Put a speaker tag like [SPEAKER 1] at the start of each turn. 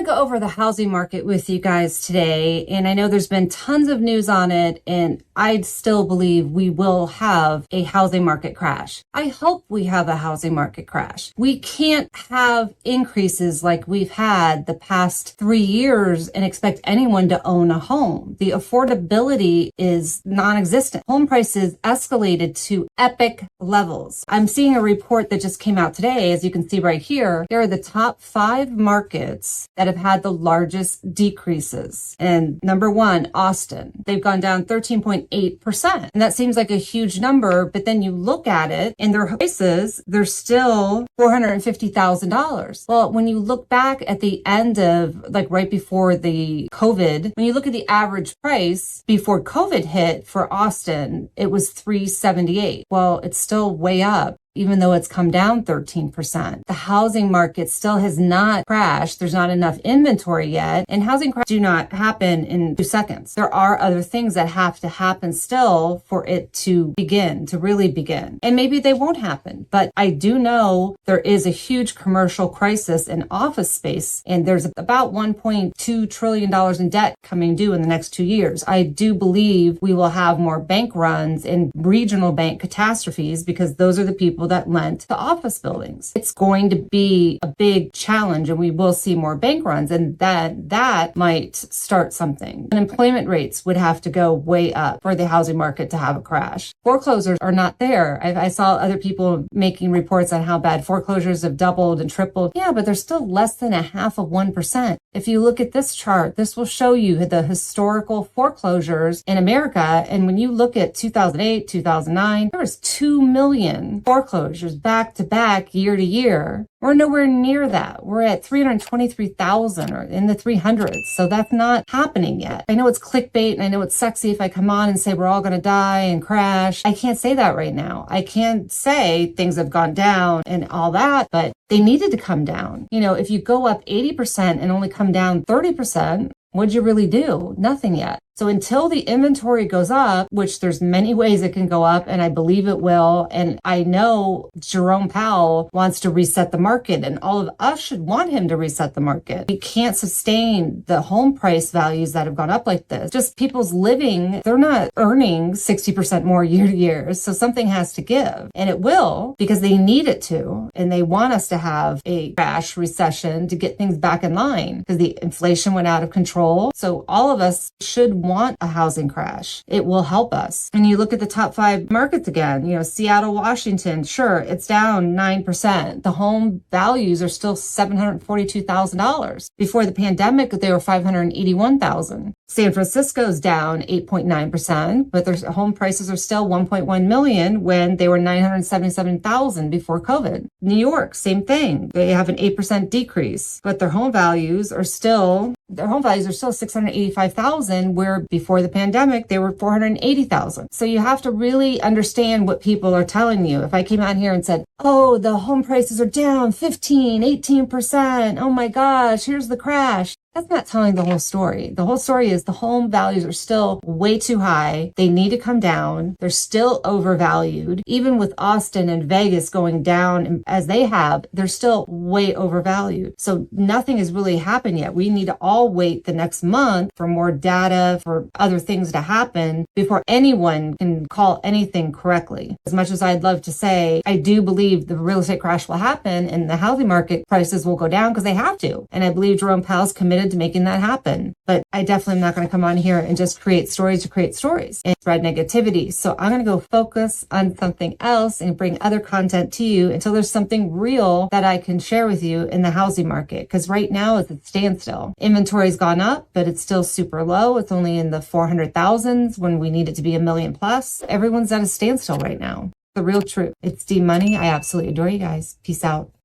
[SPEAKER 1] to go over the housing market with you guys today. And I know there's been tons of news on it, and I still believe we will have a housing market crash. I hope we have a housing market crash. We can't have increases like we've had the past 3 years and expect anyone to own a home. The affordability is non-existent. Home prices escalated to epic levels. I'm seeing a report that just came out today. As you can see right here, there are the top 5 markets that have had the largest decreases. And number 1, Austin. They've gone down 13.8%. And that seems like a huge number, but then you look at it and their prices, they're still $450,000. Well, when you look back at the end of, like right before the COVID, when you look at the average price before COVID hit for Austin, it was $378. Well, it's still way up, even though it's come down 13%. The housing market still has not crashed. There's not enough inventory yet, and housing crashes do not happen in 2 seconds. There are other things that have to happen still for it to begin, to really begin. And maybe they won't happen, but I do know there is a huge commercial crisis in office space, and there's about $1.2 trillion in debt coming due in the next 2 years. I do believe we will have more bank runs and regional bank catastrophes because those are the people that lent to office buildings. It's going to be a big challenge, and we will see more bank runs, and that might start something. Unemployment rates would have to go way up for the housing market to have a crash. Foreclosures are not there. I saw other people making reports on how bad foreclosures have doubled and tripled. Yeah, but they're still less than 0.5%. If you look at this chart, this will show you the historical foreclosures in America. And when you look at 2008, 2009, there was 2 million foreclosures back to back, year to year. We're nowhere near that. We're at 323,000 or in the 300s. So that's not happening yet. I know it's clickbait and I know it's sexy if I come on and say we're all going to die and crash. I can't say that right now. I can't say things have gone down and all that, but they needed to come down. You know, if you go up 80% and only come down 30%, what'd you really do? Nothing yet. So until the inventory goes up, which there's many ways it can go up, and I believe it will, and I know Jerome Powell wants to reset the market, and all of us should want him to reset the market. We can't sustain the home price values that have gone up like this. Just people's living, they're not earning 60% more year to year, so something has to give. And it will, because they need it to, and they want us to have a crash recession to get things back in line, because the inflation went out of control. So all of us should want a housing crash. It will help us. And you look at the top 5 markets again, you know, Seattle, Washington, sure, it's down 9%. The home values are still $742,000. Before the pandemic, they were $581,000. San Francisco's down 8.9%, but their home prices are still $1.1 million when they were $977,000 before COVID. New York, same thing. They have an 8% decrease, but their home values are still $685,000, where before the pandemic, they were $480,000. So you have to really understand what people are telling you. If I came out here and said, oh, the home prices are down 15, 18%. Oh my gosh, here's the crash. That's not telling the whole story. The whole story is the home values are still way too high. They need to come down. They're still overvalued. Even with Austin and Vegas going down as they have, they're still way overvalued. So nothing has really happened yet. We need to all wait the next month for more data, for other things to happen before anyone can call anything correctly. As much as I'd love to say, I do believe the real estate crash will happen and the housing market prices will go down because they have to. And I believe Jerome Powell's committed to making that happen. But I definitely am not going to come on here and just create stories to create stories and spread negativity. So I'm going to go focus on something else and bring other content to you until there's something real that I can share with you in the housing market. Because right now it's at standstill. Inventory's gone up, but it's still super low. It's only in the 400,000s when we need it to be 1 million plus. Everyone's at a standstill right now. The real truth. It's Dmoney. I absolutely adore you guys. Peace out.